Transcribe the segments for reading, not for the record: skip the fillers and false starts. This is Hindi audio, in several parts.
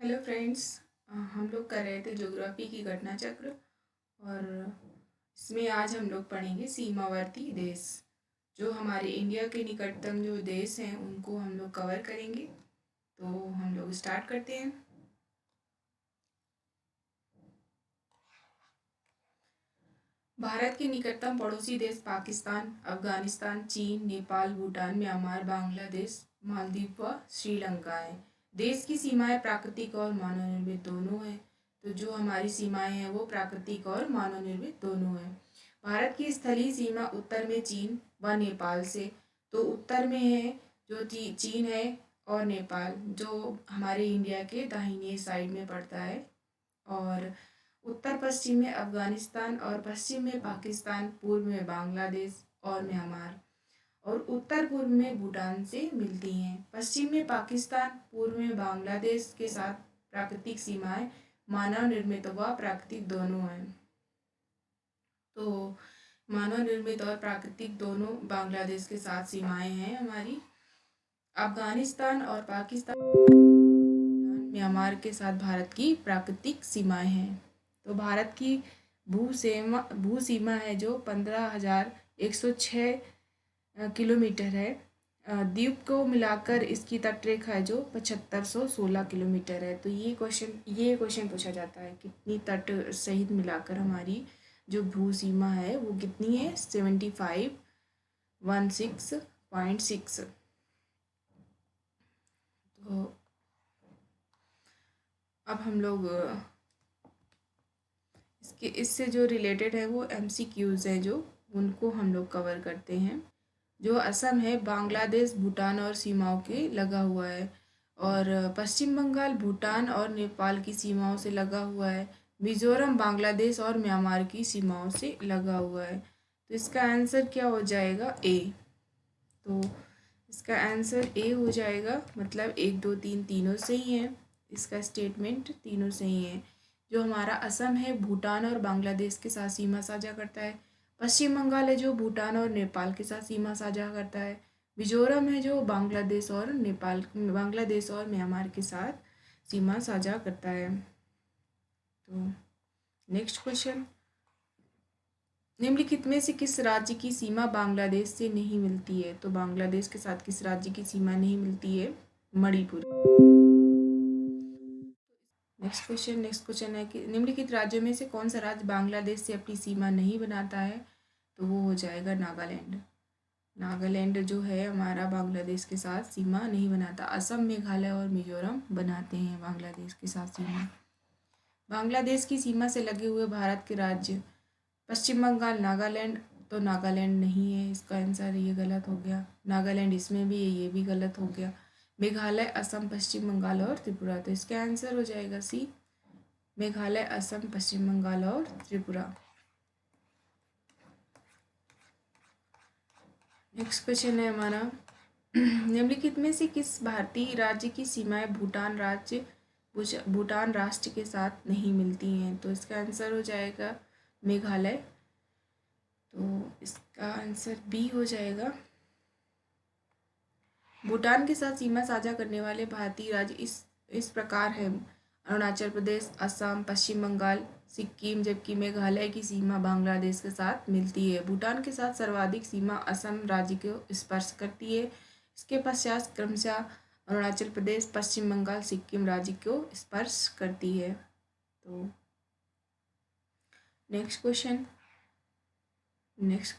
Hello friends. हम लोग कर रहे थे ज्योग्राफी की घटना चक्र और इसमें आज हम लोग पढ़ेंगे सीमावर्ती देश। जो हमारे इंडिया के निकटतम जो देश हैं उनको हम लोग कवर करेंगे। तो हम लोग स्टार्ट करते हैं। भारत के निकटतम पड़ोसी देश पाकिस्तान, अफगानिस्तान, चीन, नेपाल, भूटान, म्यांमार, बांग्लादेश, मालदीव व श्रीलंका है। देश की सीमाएं प्राकृतिक और मानव निर्मित दोनों हैं। तो जो हमारी सीमाएं हैं वो प्राकृतिक और मानव निर्मित दोनों हैं। भारत की स्थलीय सीमा उत्तर में चीन व नेपाल से, तो उत्तर में है जो चीन है और नेपाल जो हमारे इंडिया के दाहिने साइड में पड़ता है। और उत्तर पश्चिम में अफगानिस्तान और पश्चिम में पाकिस्तान, पूर्व में बांग्लादेश और म्यांमार और उत्तर पूर्व में भूटान से मिलती हैं। पश्चिम में पाकिस्तान, पूर्व में बांग्लादेश के साथ प्राकृतिक सीमाएं मानव निर्मित व प्राकृतिक दोनों हैं। तो मानव निर्मित और प्राकृतिक दोनों बांग्लादेश के साथ सीमाएं हैं हमारी। अफगानिस्तान और पाकिस्तान, म्यांमार के साथ भारत की प्राकृतिक सीमाएं हैं। तो भारत की भू सीमा है जो 15,106 किलोमीटर है। द्वीप को मिलाकर इसकी तटरेखा है जो 7516 किलोमीटर है। तो ये क्वेश्चन पूछा जाता है कितनी तट सहित मिलाकर हमारी जो भू सीमा है वो कितनी है, 7516.6। तो अब हम लोग इससे जो रिलेटेड है वो MCQs हैं जो उनको हम लोग कवर करते हैं। जो असम है बांग्लादेश, भूटान और सीमाओं के लगा हुआ है। और पश्चिम बंगाल भूटान और नेपाल की सीमाओं से लगा हुआ है। मिजोरम बांग्लादेश और म्यांमार की सीमाओं से लगा हुआ है। तो इसका आंसर क्या हो जाएगा, ए। तो इसका आंसर ए हो जाएगा, मतलब 1 2 3 तीनों सही है। इसका स्टेटमेंट तीनों सही है। जो हमारा असम है भूटान और बांग्लादेश के साथ सीमा साझा करता है। पश्चिम बंगाल है जो भूटान और नेपाल के साथ सीमा साझा करता है। मिजोरम है जो बांग्लादेश और म्यांमार के साथ सीमा साझा करता है। तो नेक्स्ट क्वेश्चन, निम्नलिखित में से किस राज्य की सीमा बांग्लादेश से नहीं मिलती है। तो बांग्लादेश के साथ किस राज्य की सीमा नहीं मिलती है, मणिपुर। नेक्स्ट क्वेश्चन है कि निम्नलिखित राज्यों में से कौन सा राज्य बांग्लादेश से अपनी सीमा नहीं बनाता है। तो वो हो जाएगा नागालैंड। नागालैंड जो है हमारा बांग्लादेश के साथ सीमा नहीं बनाता। असम, मेघालय और मिजोरम बनाते हैं बांग्लादेश के साथ सीमा। बांग्लादेश की सीमा से लगे हुए भारत के राज्य, पश्चिम बंगाल, नागालैंड। तो नागालैंड नहीं है, इसका आंसर ये गलत हो गया। नागालैंड इसमें भी है, ये भी गलत हो गया। मेघालय, असम, पश्चिम बंगाल और त्रिपुरा। तो इसका आंसर हो जाएगा सी, मेघालय, असम, पश्चिम बंगाल और त्रिपुरा। नेक्स्ट क्वेश्चन है हमारा, निम्नलिखित में से किस भारतीय राज्य की सीमाएं भूटान राष्ट्र के साथ नहीं मिलती हैं। तो इसका आंसर हो जाएगा मेघालय। तो इसका आंसर बी हो जाएगा। भूटान के साथ सीमा साझा करने वाले भारतीय राज्य इस प्रकार हैं, अरुणाचल प्रदेश, असम, पश्चिम बंगाल, सिक्किम। जबकि मेघालय की सीमा बांग्लादेश के साथ मिलती है। भूटान के साथ सर्वाधिक सीमा असम राज्य को स्पर्श करती है। इसके पश्चात क्रमशः अरुणाचल प्रदेश, पश्चिम बंगाल, सिक्किम राज्य को स्पर्श करती है। तो नेक्स्ट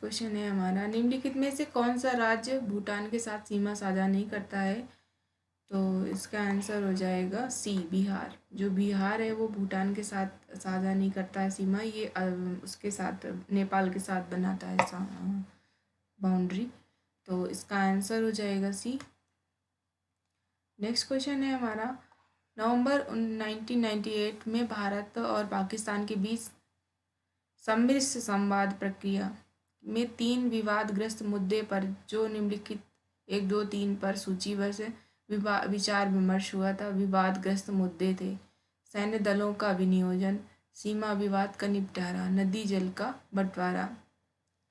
क्वेश्चन है हमारा, निम्नलिखित में से कौन सा राज्य भूटान के साथ सीमा साझा नहीं करता है। तो इसका आंसर हो जाएगा सी, बिहार। जो बिहार है वो भूटान के साथ साझा नहीं करता है सीमा, ये उसके साथ नेपाल के साथ बनाता है बाउंड्री। तो इसका आंसर हो जाएगा सी। नेक्स्ट क्वेश्चन है हमारा, नवंबर 1998 में भारत और पाकिस्तान के बीच सम्मिश्र संवाद प्रक्रिया में 3 विवादग्रस्त मुद्दे पर जो निम्नलिखित 1 2 3 पर सूचीबद्ध विचार विमर्श हुआ था। विवादग्रस्त मुद्दे थे सैन्य दलों का विनियोजन, सीमा विवाद का निपटारा, नदी जल का बंटवारा।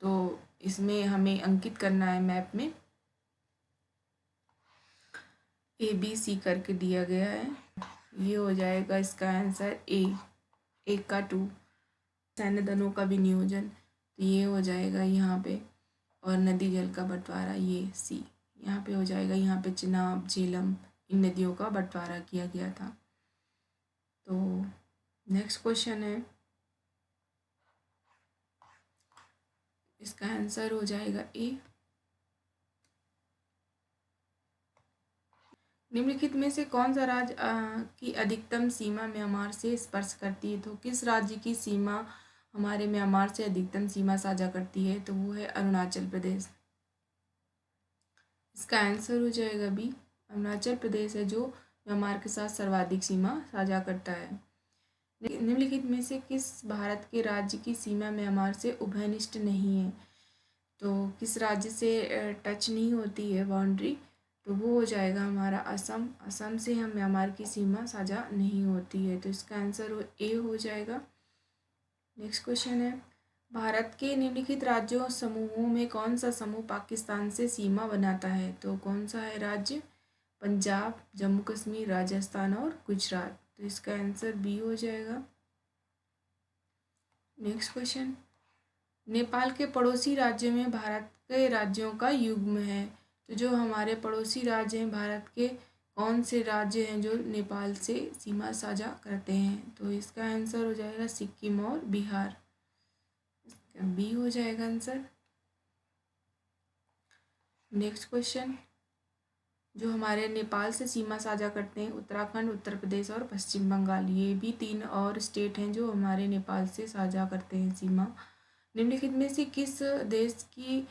तो इसमें हमें अंकित करना है मैप में, ABC करके दिया गया है। ये हो जाएगा इसका आंसर ए, 1 का 2। सैन्य दलों का विनियोजन, तो ये हो जाएगा यहाँ पे। और नदी जल का बंटवारा, ये सी यहाँ पे हो जाएगा। यहाँ पे चिनाब, झेलम, इन नदियों का बंटवारा किया गया था। तो नेक्स्ट क्वेश्चन है, इसका आंसर हो जाएगा ए। निम्नलिखित में से कौन सा राज्य की अधिकतम सीमा म्यांमार से स्पर्श करती है? तो किस राज्य की सीमा हमारे म्यांमार से अधिकतम सीमा साझा करती है? तो वो है अरुणाचल प्रदेश। इसका आंसर हो जाएगा बी, अरुणाचल प्रदेश है जो म्यांमार के साथ सर्वाधिक सीमा साझा करता है। निम्नलिखित में से किस भारत के राज्य की सीमा म्यांमार से उभयनिष्ठ नहीं है? तो किस राज्य से टच नहीं होती है बाउंड्री? तो वो हो जाएगा हमारा असम। असम से हम म्यांमार की सीमा साझा नहीं होती है, तो इसका आंसर ए हो जाएगा। नेक्स्ट क्वेश्चन है, भारत के निम्नलिखित राज्यों समूहों में कौन सा समूह पाकिस्तान से सीमा बनाता है? तो कौन सा है राज्य? पंजाब, जम्मू कश्मीर, राजस्थान और गुजरात। तो इसका आंसर बी हो जाएगा। नेक्स्ट क्वेश्चन, नेपाल के पड़ोसी राज्यों में भारत के राज्यों का युग्म है। तो जो हमारे पड़ोसी राज्य हैं भारत के, कौन से राज्य हैं जो नेपाल से सीमा साझा करते हैं? तो इसका आंसर हो जाएगा सिक्किम और बिहार। बी हो जाएगा आंसर। नेक्स्ट क्वेश्चन, जो हमारे नेपाल से सीमा साझा करते हैं उत्तराखंड, उत्तर प्रदेश और पश्चिम बंगाल, ये भी 3 और स्टेट हैं जो हमारे नेपाल से साझा करते हैं सीमा। निम्नलिखित में से किस देश की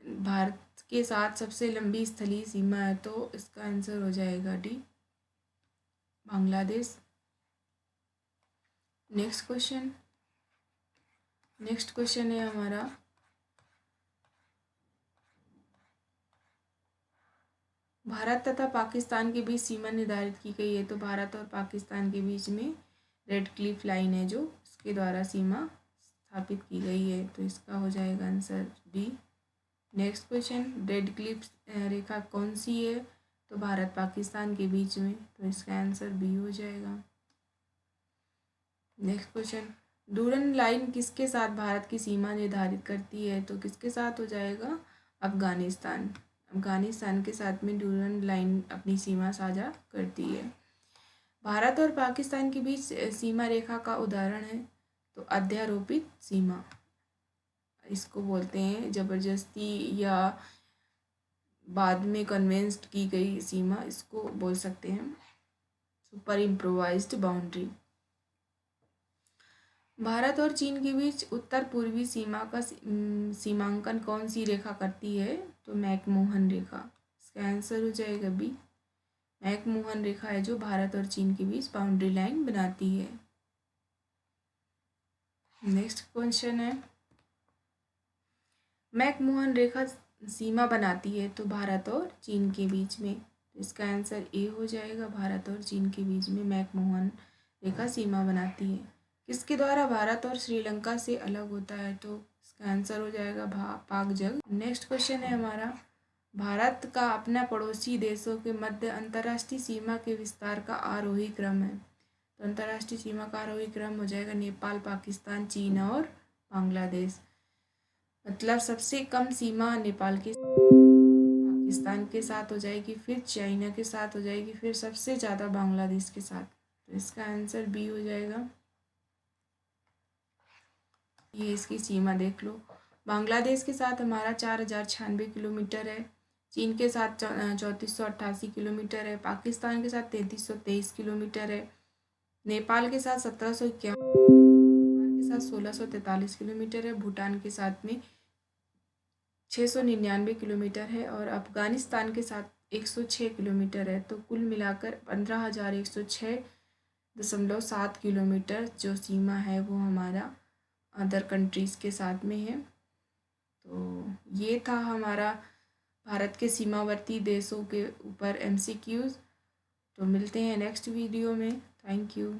भारत के साथ सबसे लंबी स्थलीय सीमा है? तो इसका आंसर हो जाएगा डी, बांग्लादेश। नेक्स्ट क्वेश्चन है हमारा, भारत तथा पाकिस्तान के बीच सीमा निर्धारित की गई है। तो भारत और पाकिस्तान के बीच में रेड क्लिफ लाइन है जो इसके द्वारा सीमा स्थापित की गई है, तो इसका हो जाएगा answer B. Next question, Radcliffe रेखा कौन सी है? तो भारत पाकिस्तान के बीच में, तो इसका आंसर बी हो जाएगा। नेक्स्ट क्वेश्चन, डूरन लाइन किसके साथ भारत की सीमा निर्धारित करती है? तो किसके साथ हो जाएगा? अफगानिस्तान। अफगानिस्तान के साथ में डूरन लाइन अपनी सीमा साझा करती है। भारत और पाकिस्तान के बीच सीमा रेखा का उदाहरण है तो अध्यारोपित सीमा, इसको बोलते हैं जबरदस्ती या बाद में कन्वेंस्ड की गई सीमा, इसको बोल सकते हैं सुपर इम्प्रोवाइज्ड बाउंड्री। भारत और चीन के बीच उत्तर पूर्वी सीमा का सीमांकन कौन सी रेखा करती है? तो मैकमोहन रेखा। इसका आंसर हो जाएगा बी, मैकमोहन रेखा है जो भारत और चीन के बीच बाउंड्री लाइन बनाती है। नेक्स्ट क्वेश्चन है, मैकमोहन रेखा सीमा बनाती है तो भारत और चीन के बीच में, तो इसका आंसर ए हो जाएगा। भारत और चीन के बीच में मैकमोहन रेखा सीमा बनाती है। किसके द्वारा भारत और श्रीलंका से अलग होता है? तो इसका आंसर हो जाएगा पाक जंग। नेक्स्ट क्वेश्चन है हमारा, भारत का अपना पड़ोसी देशों के मध्य अंतर्राष्ट्रीय सीमा के विस्तार का आरोही क्रम है। तो अंतर्राष्ट्रीय सीमा का आरोही क्रम हो जाएगा नेपाल, पाकिस्तान, चीन और बांग्लादेश। मतलब सबसे कम सीमा नेपाल के पाकिस्तान के साथ हो जाएगी, फिर चाइना के साथ हो जाएगी, फिर सबसे ज़्यादा बांग्लादेश के साथ। तो इसका आंसर बी हो जाएगा। ये इसकी सीमा देख लो, बांग्लादेश के साथ हमारा 4096 किलोमीटर है, चीन के साथ 3488 किलोमीटर है, पाकिस्तान के साथ 3323 किलोमीटर है, नेपाल के साथ 1751, के साथ 1643 किलोमीटर है, भूटान के साथ में 699 किलोमीटर है और अफगानिस्तान के साथ 106 किलोमीटर है। तो कुल मिलाकर 15,106.7 किलोमीटर जो सीमा है वो हमारा अदर कंट्रीज़ के साथ में है। तो ये था हमारा भारत के सीमावर्ती देशों के ऊपर MCQs। तो मिलते हैं नेक्स्ट वीडियो में। Thank you.